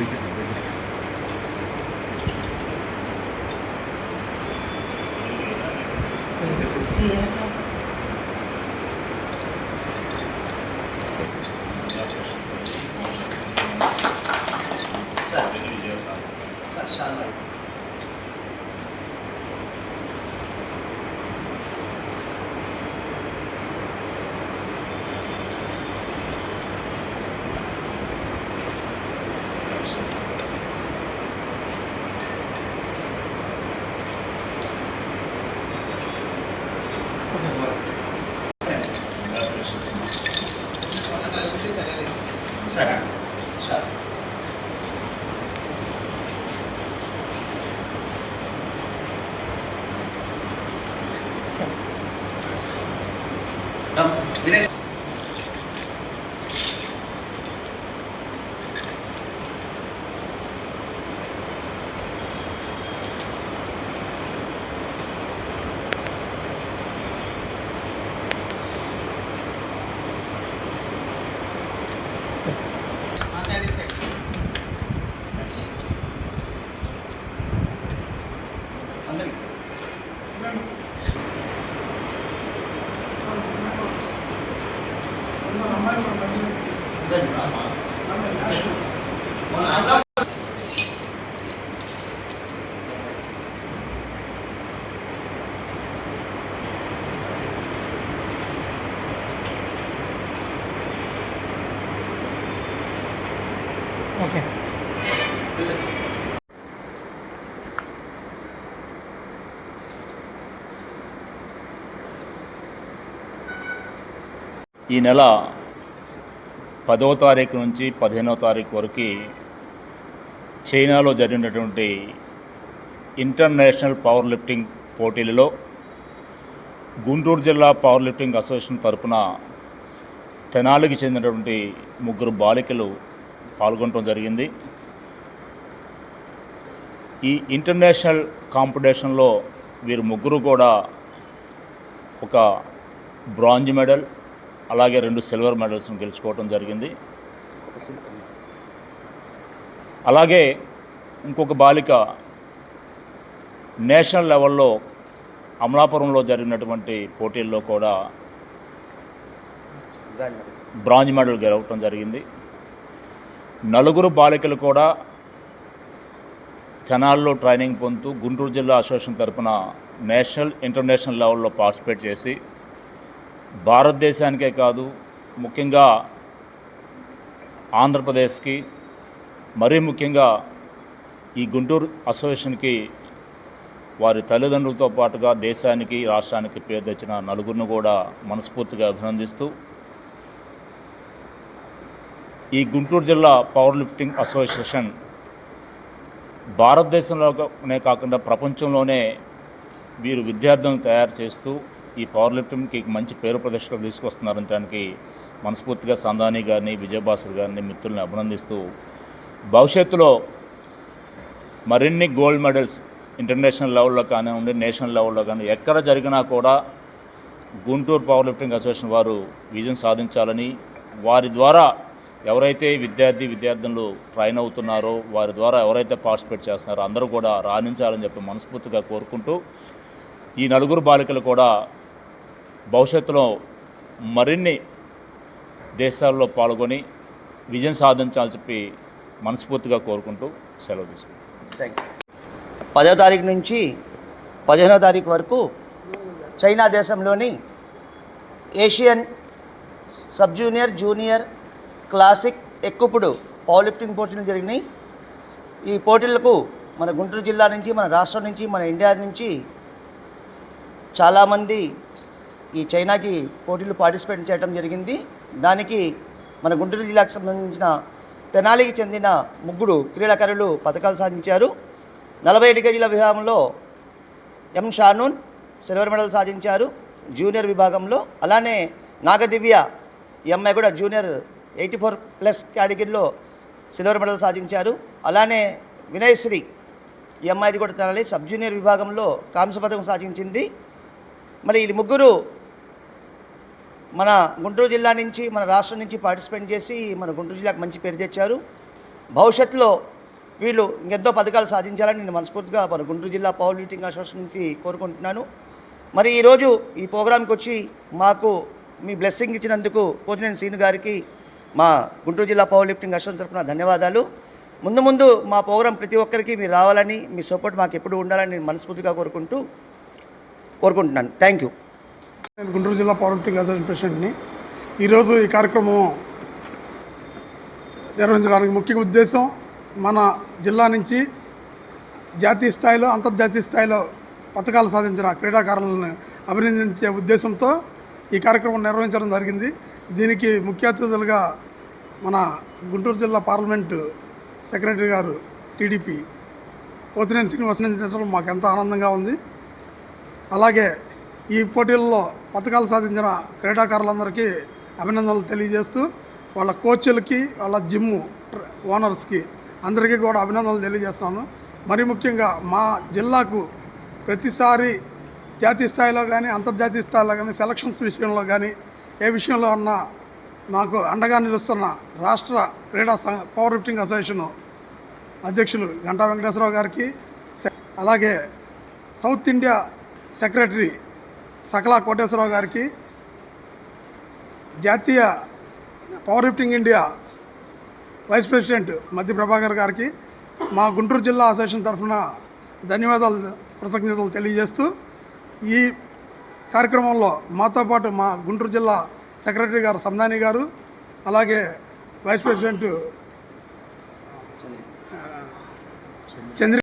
Okay. ఈ నెల 10వ తారీఖు నుంచి 15వ తారీఖు వరకు చైనాలో జరిగినటువంటి ఇంటర్నేషనల్ పవర్ లిఫ్టింగ్ పోటీలలో గుంటూరు జిల్లా పవర్ లిఫ్టింగ్ అసోసియేషన్ తరపున తెనాలికి చెందినటువంటి 3 బాలికలు పాల్గొనడం జరిగింది. ఈ ఇంటర్నేషనల్ కాంపిటీషన్లో వీరు 3 కూడా ఒక బ్రాంజ్ మెడల్ అలాగే 2 సిల్వర్ మెడల్స్ను గెలుచుకోవడం జరిగింది. అలాగే ఇంకొక బాలిక నేషనల్ లెవెల్లో అమలాపురంలో జరిగినటువంటి పోటీల్లో కూడా బ్రాంజ్ మెడల్ గెలవటం జరిగింది. 4 బాలికలు కూడా తెనాల్లో ట్రైనింగ్ పొందుతూ గుంటూరు జిల్లా అసోసియేషన్ తరపున నేషనల్ ఇంటర్నేషనల్ లెవెల్లో పార్టిసిపేట్ చేసి భారతదేశానికే కాదు ముఖ్యంగా ఆంధ్రప్రదేశ్కి మరీ ముఖ్యంగా ఈ గుంటూరు అసోసియేషన్కి వారి తల్లిదండ్రులతో పాటుగా దేశానికి రాష్ట్రానికి పేరు తెచ్చిన 4 కూడా మనస్ఫూర్తిగా అభినందిస్తూ ఈ గుంటూరు జిల్లా పవర్ లిఫ్టింగ్ అసోసియేషన్ భారతదేశంలోనే కాకుండా ప్రపంచంలోనే వీరు విద్యార్థులను తయారు చేస్తూ ఈ పవర్ లిఫ్టింగ్కి మంచి పేరు ప్రదర్శనకు తీసుకొస్తున్నారనడానికి మనస్ఫూర్తిగా సందాని గారిని విజయభాస్కర్ గారిని మిత్రుల్ని అభినందిస్తూ భవిష్యత్తులో మరిన్ని గోల్డ్ మెడల్స్ ఇంటర్నేషనల్ లెవెల్లో కానివ్వండి నేషనల్ లెవెల్లో కానీ ఎక్కడ జరిగినా కూడా గుంటూరు పవర్ లిఫ్టింగ్ అసోసియేషన్ వారు విజయం సాధించాలని వారి ద్వారా ఎవరైతే విద్యార్థులు ట్రైన్ అవుతున్నారో వారి ద్వారా ఎవరైతే పార్టిసిపేట్ చేస్తున్నారో అందరూ కూడా రాణించాలని చెప్పి మనస్ఫూర్తిగా కోరుకుంటూ ఈ 4 బాలికలు కూడా భవిష్యత్తులో మరిన్ని దేశాల్లో పాల్గొని విజయం సాధించాలని చెప్పి మనస్ఫూర్తిగా కోరుకుంటూ సెలవు తీసుకుంటాం. 10వ తారీఖు నుంచి 15వ తారీఖు వరకు చైనా దేశంలోని Asian sub junior junior classic ఎక్కుప్పుడు పవర్ లిఫ్టింగ్ పోటీలు జరిగినాయి. ఈ పోటీలకు మన గుంటూరు జిల్లా నుంచి మన రాష్ట్రం నుంచి మన ఇండియా నుంచి చాలామంది ఈ చైనాకి పోటీలు పార్టిసిపేట్ చేయడం జరిగింది. దానికి మన గుంటూరు జిల్లాకు సంబంధించిన తెనాలికి చెందిన 3 క్రీడాకారులు పథకాలు సాధించారు. 47 కేజీల విభాగంలో ఎం షానూన్ సిల్వర్ మెడల్ సాధించారు జూనియర్ విభాగంలో. అలానే నాగదివ్య ఈ అమ్మాయి కూడా జూనియర్ 84+ కేటగిరీలో సిల్వర్ మెడల్ సాధించారు. అలానే వినయశ్రీ ఈ అమ్మాయిది కూడా తెనాలి సబ్ జూనియర్ విభాగంలో కాంస్య పథకం సాధించింది. మరి ఈ 3 మన గుంటూరు జిల్లా నుంచి మన రాష్ట్రం నుంచి పార్టిసిపేట్ చేసి మన గుంటూరు జిల్లాకు మంచి పేరు తెచ్చారు. భవిష్యత్తులో వీళ్ళు ఇంకెంతో పథకాలు సాధించాలని నేను మనస్ఫూర్తిగా మన గుంటూరు జిల్లా పవర్ లిఫ్టింగ్ అసోసియేషన్ నుంచి కోరుకుంటున్నాను. మరి ఈరోజు ఈ ప్రోగ్రాంకి వచ్చి మాకు మీ బ్లెస్సింగ్ ఇచ్చినందుకు పోతినేని శ్రీను గారికి మా గుంటూరు జిల్లా పవర్ లిఫ్టింగ్ అసోసియేషన్ తరఫున ధన్యవాదాలు. ముందు మా ప్రోగ్రాం ప్రతి ఒక్కరికి మీరు రావాలని, మీ సపోర్ట్ మాకు ఎప్పుడు ఉండాలని నేను మనస్ఫూర్తిగా కోరుకుంటున్నాను. Thank you. నేను గుంటూరు జిల్లా పవర్ లిఫ్టింగ్ అసోసియేషన్ ప్రెసిడెంట్ని. ఈరోజు ఈ కార్యక్రమం నిర్వహించడానికి ముఖ్య ఉద్దేశం మన జిల్లా నుంచి జాతీయ స్థాయిలో అంతర్జాతీయ స్థాయిలో పథకాలు సాధించిన క్రీడాకారులను అభినందించే ఉద్దేశంతో ఈ కార్యక్రమం నిర్వహించడం జరిగింది. దీనికి ముఖ్య అతిథులుగా మన గుంటూరు జిల్లా పార్లమెంటు సెక్రటరీ గారు టీడీపీ పోతినేని శ్రీను వసంతించడం మాకు ఎంతో ఆనందంగా ఉంది. అలాగే ఈ పోటీల్లో పథకాలు సాధించిన క్రీడాకారులందరికీ అభినందనలు తెలియజేస్తూ వాళ్ళ కోచ్లకి, వాళ్ళ జిమ్ ఓనర్స్కి అందరికీ కూడా అభినందనలు తెలియజేస్తున్నాను. మరీ ముఖ్యంగా మా జిల్లాకు ప్రతిసారి జాతీయ స్థాయిలో కానీ అంతర్జాతీయ స్థాయిలో కానీ సెలక్షన్స్ విషయంలో కానీ ఏ విషయంలో ఉన్నా నాకు అండగా నిలుస్తున్న రాష్ట్ర క్రీడా పవర్ లిఫ్టింగ్ అసోసియేషన్ అధ్యక్షులు గంటా వెంకటేశ్వరరావు గారికి, అలాగే south India secretary Sakala Koteswararao గారికి, జాతీయ power lifting India vice president మధ్య ప్రభాకర్ గారికి మా గుంటూరు జిల్లా అసోసియేషన్ తరఫున ధన్యవాదాలు, కృతజ్ఞతలు తెలియజేస్తూ ఈ కార్యక్రమంలో మాతో పాటు మా గుంటూరు జిల్లా సెక్రటరీ గారు సందాని గారు, అలాగే వైస్ ప్రెసిడెంట్ చంద్రిక